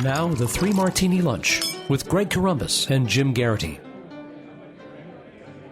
Now, the Three Martini Lunch with Greg Corombos and Jim Garrity.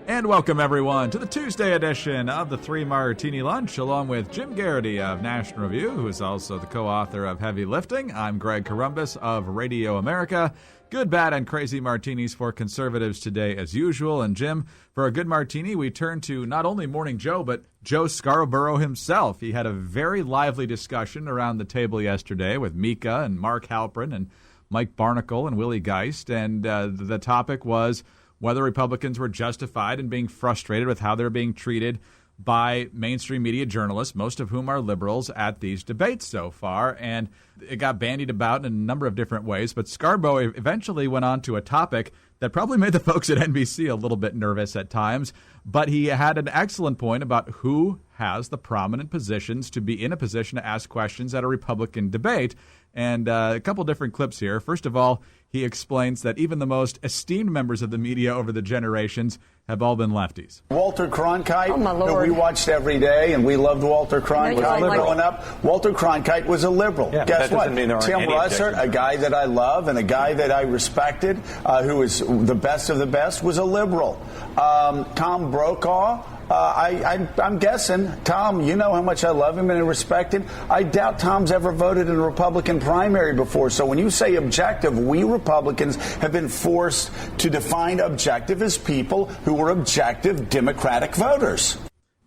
And welcome, everyone, to the Tuesday edition of the Three Martini Lunch, along with Jim Garrity of National Review, who is also the co-author of Heavy Lifting. I'm Greg Corombos of Radio America. Good, bad, and crazy martinis for conservatives today, as usual. And Jim, for a good martini, we turn to not only Morning Joe, but Joe Scarborough himself. He had a very lively discussion around the table yesterday with Mika and Mark Halperin and Mike Barnacle and Willie Geist. And the topic was whether Republicans were justified in being frustrated with how they're being treated by mainstream media journalists, most of whom are liberals, at these debates so far. And it got bandied about in a number of different ways. But Scarborough eventually went on to a topic that probably made the folks at NBC a little bit nervous at times. But he had an excellent point about who has the prominent positions to be in a position to ask questions at a Republican debate. And a couple different clips here. First of all, he explains that even the most esteemed members of the media over the generations have all been lefties. Walter Cronkite, who we watched every day, and we loved Walter Cronkite growing up. Walter Cronkite was a liberal. Yeah, guess what? Tim Russert, a guy that I love and a guy that I respected, who was the best of the best, was a liberal. Tom Brokaw, I'm guessing, Tom, you know how much I love him and I respect him. I doubt Tom's ever voted in a Republican primary before. So when you say objective, we Republicans have been forced to define objective as people who were objective Democratic voters.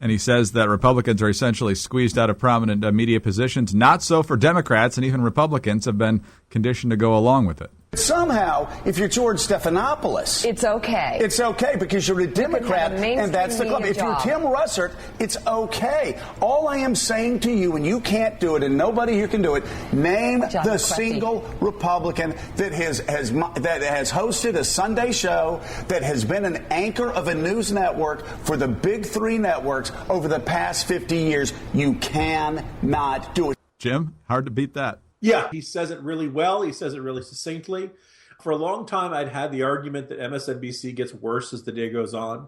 And he says that Republicans are essentially squeezed out of prominent media positions. Not so for Democrats, and even Republicans have been conditioned to go along with it. Somehow, if you're George Stephanopoulos, it's okay. It's okay because you're a Democrat, and that's the club. If you're Tim Russert, it's okay. All I am saying to you, and you can't do it, and nobody here can do it, name the single Republican that has hosted a Sunday show, that has been an anchor of a news network for the big three networks over the past 50 years. You cannot do it. Jim, hard to beat that. Yeah, he says it really well. He says it really succinctly. For a long time, I'd had the argument that MSNBC gets worse as the day goes on.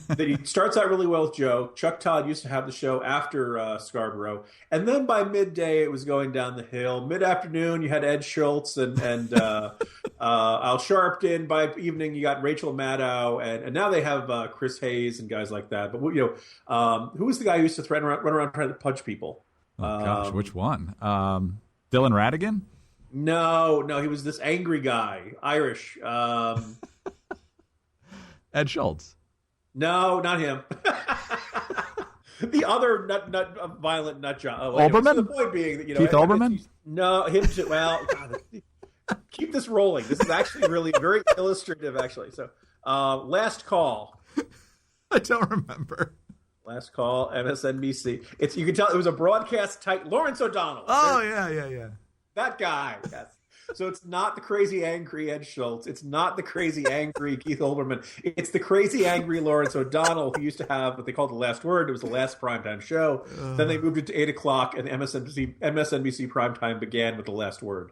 That he starts out really well with Joe. Chuck Todd used to have the show after Scarborough. And then by midday, it was going down the hill. Mid-afternoon, you had Ed Schultz and Al Sharpton. By evening, you got Rachel Maddow. And now they have Chris Hayes and guys like that. But, who was the guy who used to run around trying to punch people? Oh, gosh, which one? Dylan Ratigan? No, he was this angry guy, Irish. Ed Schultz? No, not him. The other violent nut job. Olbermann? So the point being that Keith Olbermann? No, him too. Well, God, keep this rolling. This is actually really very illustrative. Actually, so last call. I don't remember. Last call, MSNBC. You can tell it was a broadcast type. Lawrence O'Donnell. Oh, yeah. That guy. Yes. So it's not the crazy angry Ed Schultz. It's not the crazy angry Keith Olbermann. It's the crazy angry Lawrence O'Donnell, who used to have what they called The Last Word. It was the last primetime show. Then they moved it to 8 o'clock, and MSNBC primetime began with The Last Word.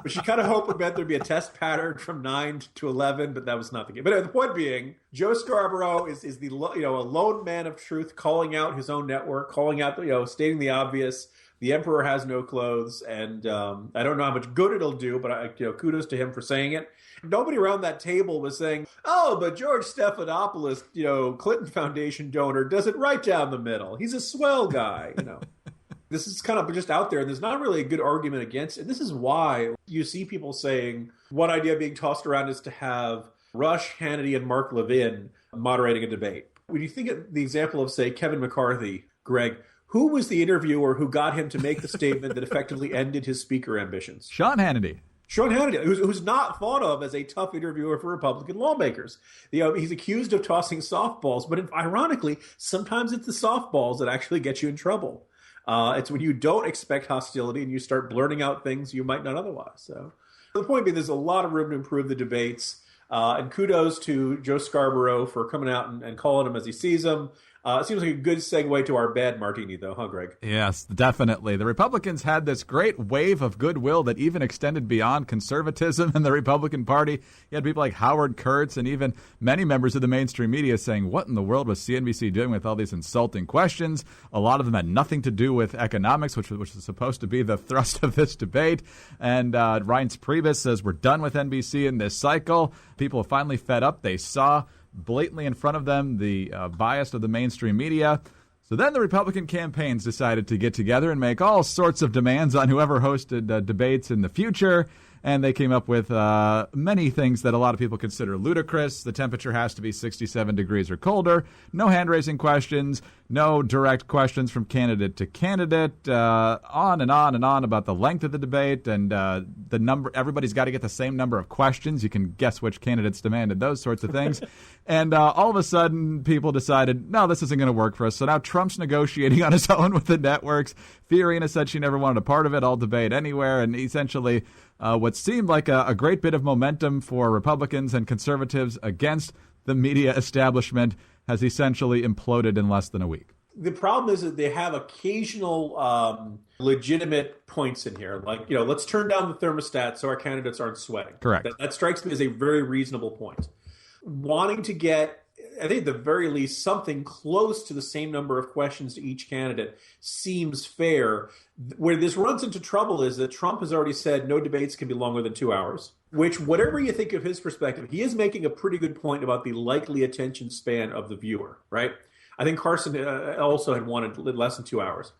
Which you kind of hope would meant there'd be a test pattern from 9 to 11, but that was not the case. But the point being, Joe Scarborough is a lone man of truth, calling out his own network, calling out stating the obvious. The emperor has no clothes, and I don't know how much good it'll do, but kudos to him for saying it. Nobody around that table was saying, "Oh, but George Stephanopoulos, Clinton Foundation donor, does it right down the middle. He's a swell guy." This is kind of just out there, and there's not really a good argument against it. And this is why you see people saying one idea being tossed around is to have Rush, Hannity, and Mark Levin moderating a debate. When you think of the example of, say, Kevin McCarthy, Greg, who was the interviewer who got him to make the statement that effectively ended his speaker ambitions? Sean Hannity. Sean Hannity, who's not thought of as a tough interviewer for Republican lawmakers. He's accused of tossing softballs, but ironically, sometimes it's the softballs that actually get you in trouble. It's when you don't expect hostility and you start blurting out things you might not otherwise. So the point being, there's a lot of room to improve the debates. And kudos to Joe Scarborough for coming out and calling them as he sees them. It seems like a good segue to our bad martini, though, huh, Greg? Yes, definitely. The Republicans had this great wave of goodwill that even extended beyond conservatism in the Republican Party. You had people like Howard Kurtz and even many members of the mainstream media saying, what in the world was CNBC doing with all these insulting questions? A lot of them had nothing to do with economics, which was supposed to be the thrust of this debate. And Reince Priebus says, we're done with NBC in this cycle. People are finally fed up. They saw blatantly in front of them the bias of the mainstream media. So then the Republican campaigns decided to get together and make all sorts of demands on whoever hosted debates in the future. And they came up with many things that a lot of people consider ludicrous. The temperature has to be 67 degrees or colder. No hand-raising questions. No direct questions from candidate to candidate. On and on and on about the length of the debate and the number. Everybody's got to get the same number of questions. You can guess which candidates demanded those sorts of things. And all of a sudden, people decided, no, this isn't going to work for us. So now Trump's negotiating on his own with the networks. Fiorina said she never wanted a part of it. I'll debate anywhere. And essentially, what seemed like a great bit of momentum for Republicans and conservatives against the media establishment has essentially imploded in less than a week. The problem is that they have occasional legitimate points in here. Like, let's turn down the thermostat so our candidates aren't sweating. Correct. That strikes me as a very reasonable point. Wanting to get, I think at the very least, something close to the same number of questions to each candidate seems fair. Where this runs into trouble is that Trump has already said no debates can be longer than 2 hours, which, whatever you think of his perspective, he is making a pretty good point about the likely attention span of the viewer, right? I think Carson also had wanted less than 2 hours.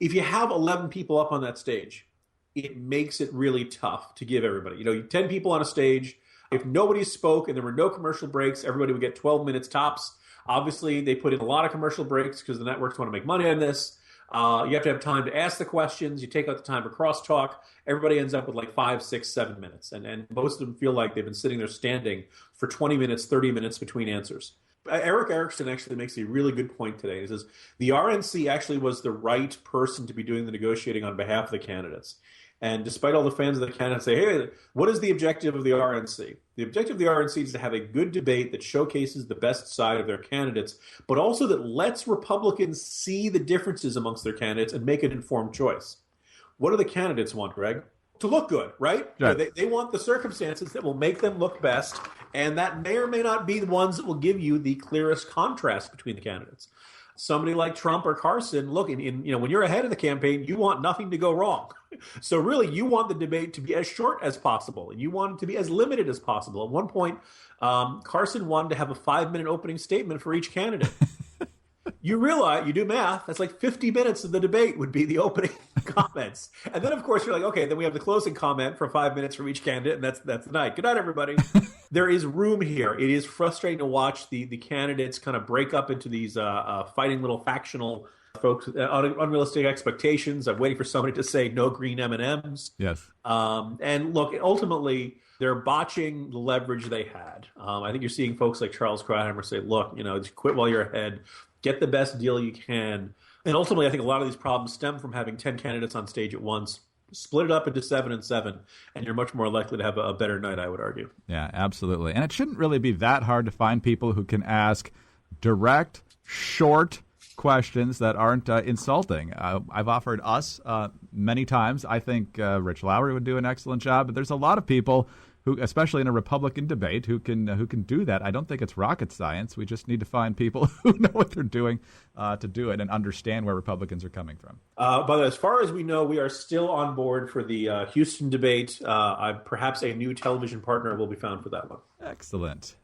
If you have 11 people up on that stage, it makes it really tough to give everybody. 10 people on a stage. If nobody spoke and there were no commercial breaks, everybody would get 12 minutes tops. Obviously, they put in a lot of commercial breaks because the networks want to make money on this. You have to have time to ask the questions. You take out the time for crosstalk. Everybody ends up with like 5, 6, 7 minutes. And most of them feel like they've been sitting there standing for 20 minutes, 30 minutes between answers. Eric Erickson actually makes a really good point today. He says the RNC actually was the right person to be doing the negotiating on behalf of the candidates. And despite all the fans of the candidates say, hey, what is the objective of the RNC? The objective of the RNC is to have a good debate that showcases the best side of their candidates, but also that lets Republicans see the differences amongst their candidates and make an informed choice. What do the candidates want, Greg? To look good, right? Yeah. They want the circumstances that will make them look best, and that may or may not be the ones that will give you the clearest contrast between the candidates. Somebody like Trump or Carson, look, when you're ahead of the campaign, you want nothing to go wrong. So really, you want the debate to be as short as possible, and you want it to be as limited as possible. At one point, Carson wanted to have a 5-minute opening statement for each candidate. You realize, you do math, that's like 50 minutes of the debate would be the opening comments. And then, of course, you're like, okay, then we have the closing comment for 5 minutes from each candidate, and that's the night. Good night, everybody. There is room here. It is frustrating to watch the candidates kind of break up into these fighting little factional folks, unrealistic expectations. I'm waiting for somebody to say no green M&Ms. Yes. And look, ultimately, they're botching the leverage they had. I think you're seeing folks like Charles Krauthammer say, look, just quit while you're ahead. Get the best deal you can. And ultimately, I think a lot of these problems stem from having 10 candidates on stage at once. Split it up into 7 and 7, and you're much more likely to have a better night, I would argue. Yeah, absolutely. And it shouldn't really be that hard to find people who can ask direct, short questions that aren't insulting. I've offered us many times. I think Rich Lowry would do an excellent job, but there's a lot of people who, especially in a Republican debate, who can do that. I don't think it's rocket science. We just need to find people who know what they're doing to do it and understand where Republicans are coming from. But as far as we know, we are still on board for the Houston debate. Perhaps a new television partner will be found for that one. Excellent.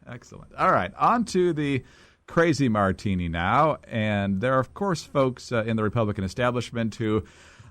All right, on to the crazy martini now. And there are, of course, folks in the Republican establishment who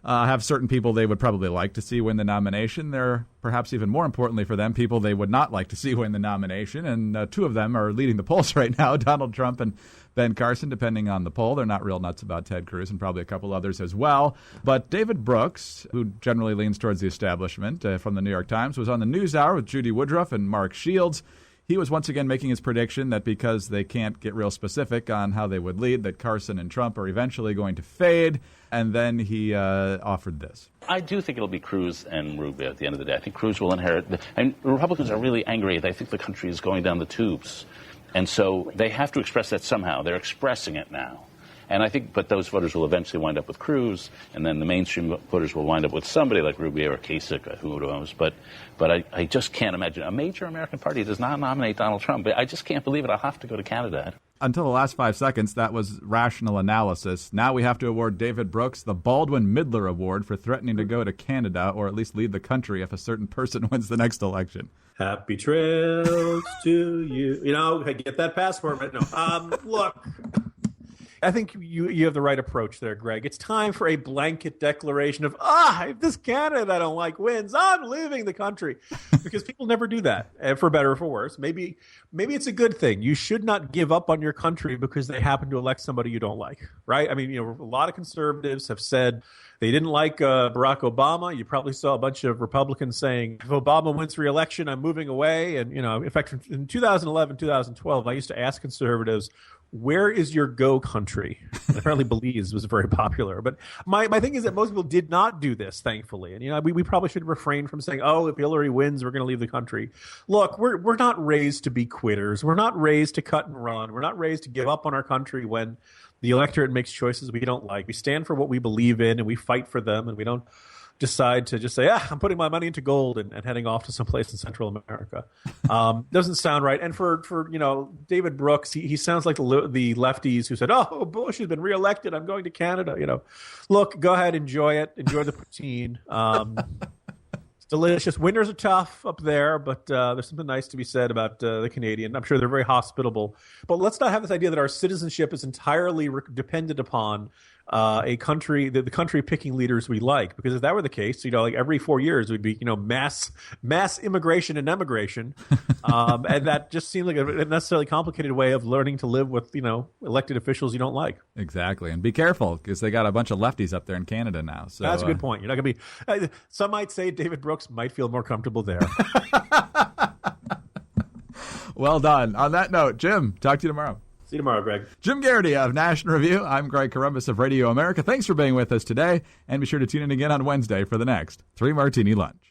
have certain people they would probably like to see win the nomination. There are, perhaps even more importantly for them, people they would not like to see win the nomination. And two of them are leading the polls right now, Donald Trump and Ben Carson, depending on the poll. They're not real nuts about Ted Cruz and probably a couple others as well. But David Brooks, who generally leans towards the establishment from the New York Times, was on the NewsHour with Judy Woodruff and Mark Shields. He was once again making his prediction that because they can't get real specific on how they would lead, that Carson and Trump are eventually going to fade. And then he offered this. I do think it'll be Cruz and Rubio at the end of the day. I think Cruz will inherit. And Republicans are really angry. They think the country is going down the tubes. And so they have to express that somehow. They're expressing it now. And I think, but those voters will eventually wind up with Cruz, and then the mainstream voters will wind up with somebody like Rubio or Kasich, who knows. But I just can't imagine. A major American party does not nominate Donald Trump. I just can't believe it. I'll have to go to Canada. Until the last 5 seconds, that was rational analysis. Now we have to award David Brooks the Baldwin Midler Award for threatening to go to Canada, or at least leave the country if a certain person wins the next election. Happy trails to you. You know, get that passport. But no, look. I think you have the right approach there, Greg. It's time for a blanket declaration of, if this candidate I don't like wins, I'm leaving the country. Because people never do that, for better or for worse. Maybe it's a good thing. You should not give up on your country because they happen to elect somebody you don't like, right? I mean, a lot of conservatives have said they didn't like Barack Obama. You probably saw a bunch of Republicans saying, if Obama wins re-election, I'm moving away. And, in fact, in 2011, 2012, I used to ask conservatives, where is your go country? And apparently Belize was very popular. But my thing is that most people did not do this, thankfully. And, we probably should refrain from saying, if Hillary wins, we're going to leave the country. Look, we're not raised to be quitters. We're not raised to cut and run. We're not raised to give up on our country when the electorate makes choices we don't like. We stand for what we believe in, and we fight for them, and we don't decide to just say, I'm putting my money into gold and heading off to someplace in Central America. Doesn't sound right. And for David Brooks, he sounds like the lefties who said, Bush has been reelected, I'm going to Canada. Look, go ahead, enjoy it. Enjoy the poutine. It's delicious. Winters are tough up there, but there's something nice to be said about the Canadian. I'm sure they're very hospitable. But let's not have this idea that our citizenship is entirely dependent upon a country, the country picking leaders we like, because if that were the case, like every 4 years would be, mass immigration and emigration, and that just seems like a necessarily complicated way of learning to live with, elected officials you don't like. Exactly, and be careful because they got a bunch of lefties up there in Canada now. So that's a good point. You're not going to be. Some might say David Brooks might feel more comfortable there. Well done. On that note, Jim, talk to you tomorrow. See you tomorrow, Greg. Jim Garrity of National Review. I'm Greg Columbus of Radio America. Thanks for being with us today, and be sure to tune in again on Wednesday for the next 3 Martini Lunch.